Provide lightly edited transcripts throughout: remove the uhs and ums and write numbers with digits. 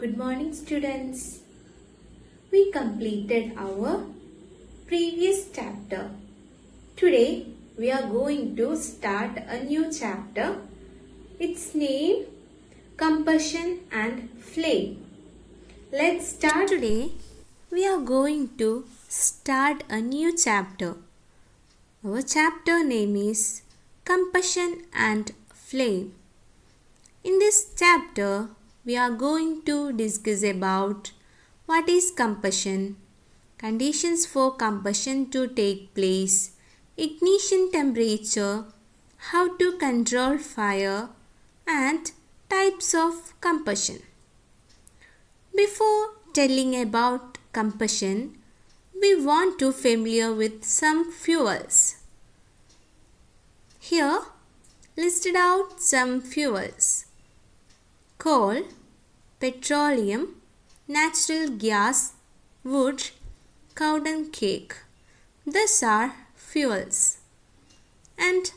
Good morning, students. We completed our previous chapter. Today we are going to start a new chapter. Its name Combustion and Flame. Let's start. Today we are going to start a new chapter. Our chapter name is Combustion and Flame. In this chapter, we are going to discuss about what is combustion, conditions for combustion to take place, ignition temperature, how to control fire, and types of combustion. Before telling about combustion, we want to familiar with some fuels. Here, listed out some fuels: coal, petroleum, natural gas, wood, cow dung cake. These are fuels. And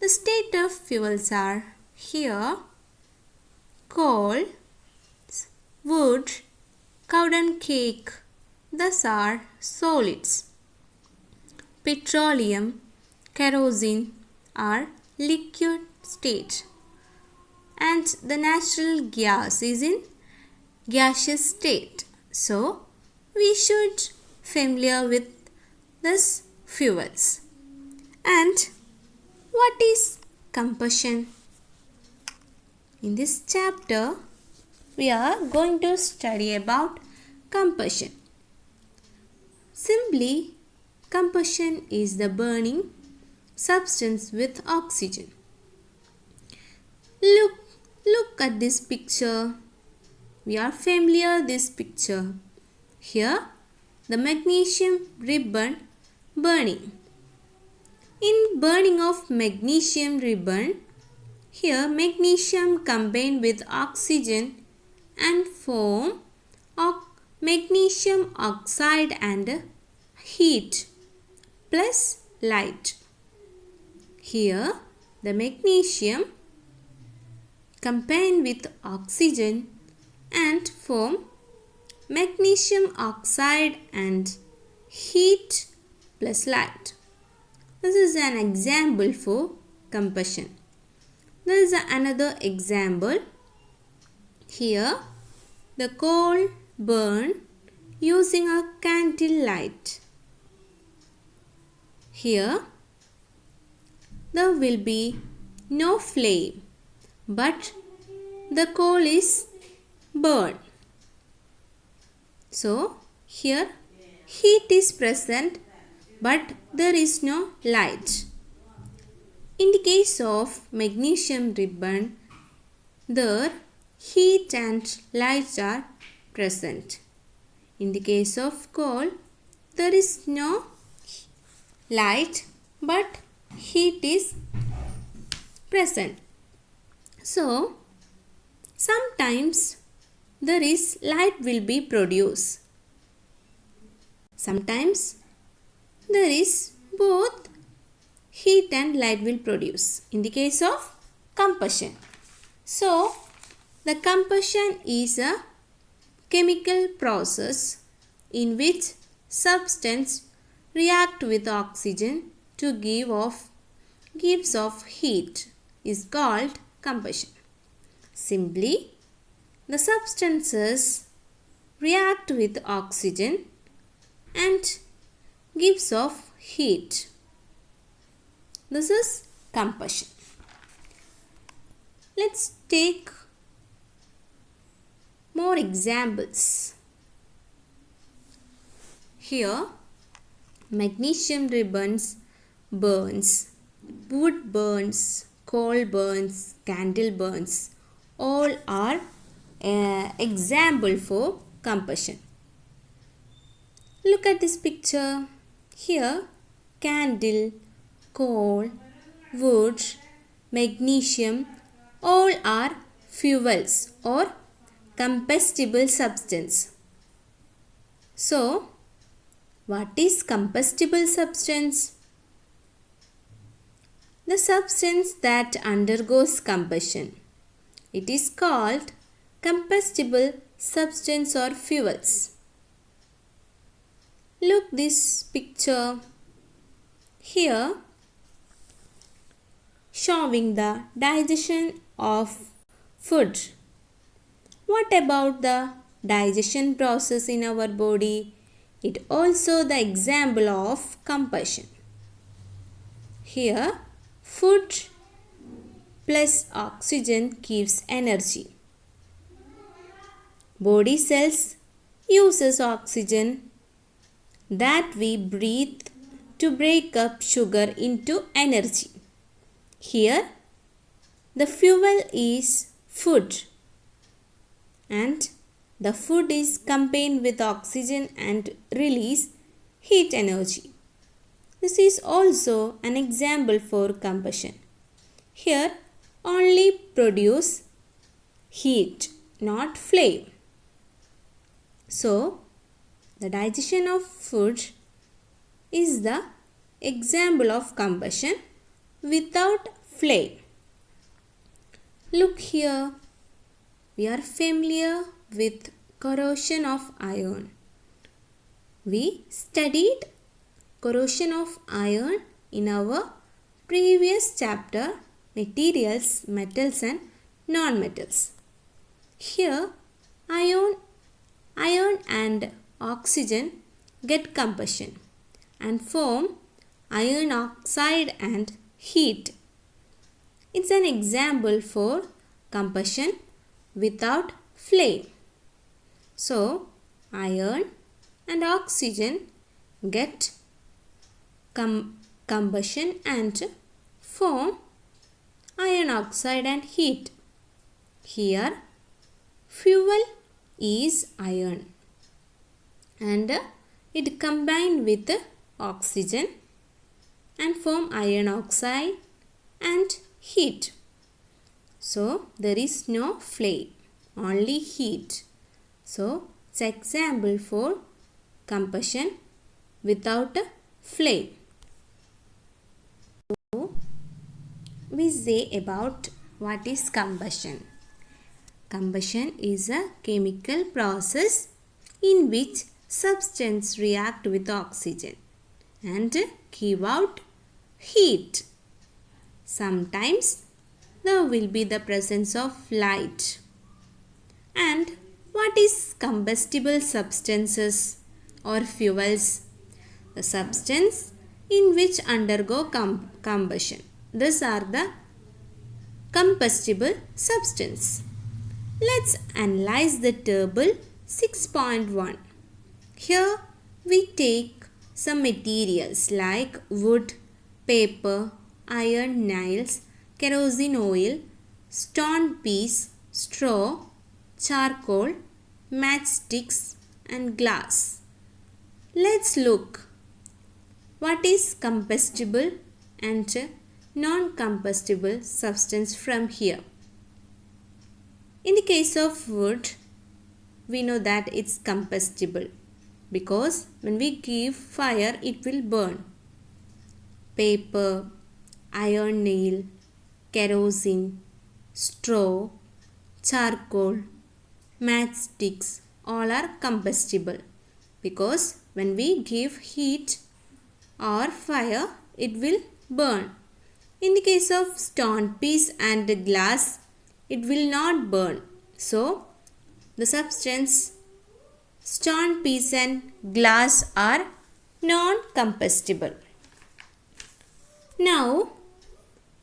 the state of fuels are here: coal, wood, cow dung cake. These are solids. Petroleum, kerosene are liquid state. And the natural gas is in gaseous state. So, we should familiar with these fuels. And what is combustion? In this chapter, we are going to study about combustion. Simply, combustion is the burning substance with oxygen. Look at this picture. We are familiar this picture. Here, the magnesium ribbon burning. In burning of magnesium ribbon, here magnesium combined with oxygen and form magnesium oxide and heat plus light. Here, the magnesium combine with oxygen and form magnesium oxide and heat plus light. This is an example for combustion. There is another example. Here, the coal burn using a candle light. Here, there will be no flame, but the coal is burned. So, here heat is present, but there is no light. In the case of magnesium ribbon, there heat and light are present. In the case of coal, there is no light, but heat is present. So, sometimes there is light will be produced. Sometimes there is both heat and light will produce in the case of combustion. So, the combustion is a chemical process in which substance react with oxygen to gives off heat is called combustion. Simply, the substances react with oxygen and gives off heat. This is combustion. Let's take more examples. Here, magnesium ribbons burns, wood burns, coal burns, candle burns. All are example for combustion. Look at this picture. Here, candle, coal, wood, magnesium, all are fuels or combustible substance. So, what is combustible substance? The substance that undergoes combustion. It is called combustible substance or fuels. Look this picture here showing the digestion of food. What about the digestion process in our body? It also the example of combustion. Here food plus oxygen gives energy. Body cells uses oxygen that we breathe to break up sugar into energy. Here the fuel is food and the food is combined with oxygen and release heat energy. This is also an example for combustion. Here only produce heat, not flame. So the digestion of food is the example of combustion without flame. Look here. We are familiar with corrosion of iron. We studied corrosion of iron in our previous chapter, materials, metals and non-metals. Here iron and oxygen get combustion and form iron oxide and heat. It's an example for combustion without flame. So iron and oxygen get combustion and form iron oxide and heat. Here fuel is iron and it combined with oxygen and form iron oxide and heat. So there is no flame, only heat. So it's example for combustion without a flame. So we say about what is combustion. Combustion is a chemical process in which substance react with oxygen and give out heat. Sometimes there will be the presence of light. And what is combustible substances or fuels? The substance in which undergo combustion. These are the combustible substance. Let's analyze the table 6.1. Here we take some materials like wood, paper, iron nails, kerosene oil, stone piece, straw, charcoal, matchsticks and glass. Let's look what is combustible and non-combustible substance from here. In the case of wood, we know that it's combustible because when we give fire it will burn. Paper, iron nail, kerosene, straw, charcoal, matchsticks all are combustible because when we give heat or fire it will burn. In the case of stone piece and glass it will not burn. So the substance stone piece and glass are non-combustible. Now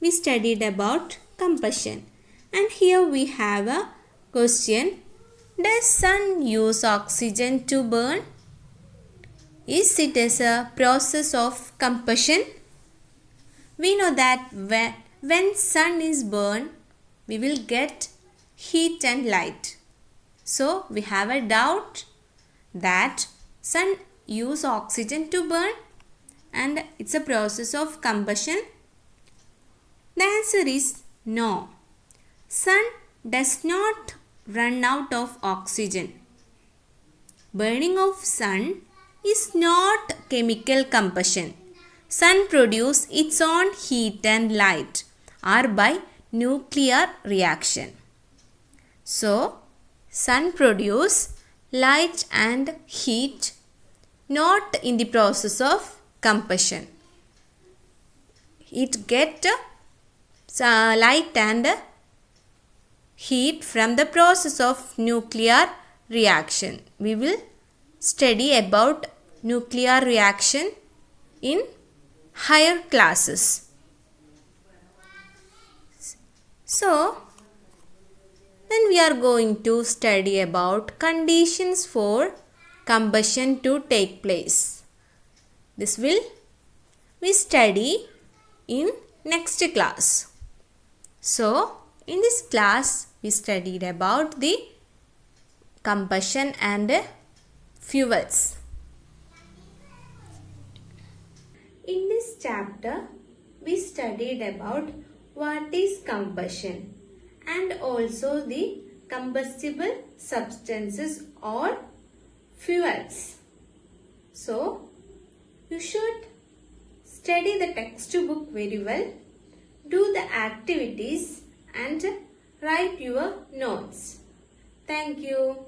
we studied about combustion and here we have a question. Does sun use oxygen to burn? Is it as a process of combustion? We know that when sun is burned we will get heat and light. So we have a doubt that sun use oxygen to burn and it's a process of combustion. The answer is no. Sun does not run out of oxygen. Burning of sun is not chemical combustion. Sun produces its own heat and light or by nuclear reaction. So sun produce light and heat not in the process of combustion. It get light and heat from the process of nuclear reaction. We will study about nuclear reaction in higher classes. So, then we are going to study about conditions for combustion to take place. This will we study in next class. So, in this class we studied about the combustion and fuels. In this chapter we studied about what is combustion and also the combustible substances or fuels. So, you should study the textbook very well, do the activities and write your notes. Thank you.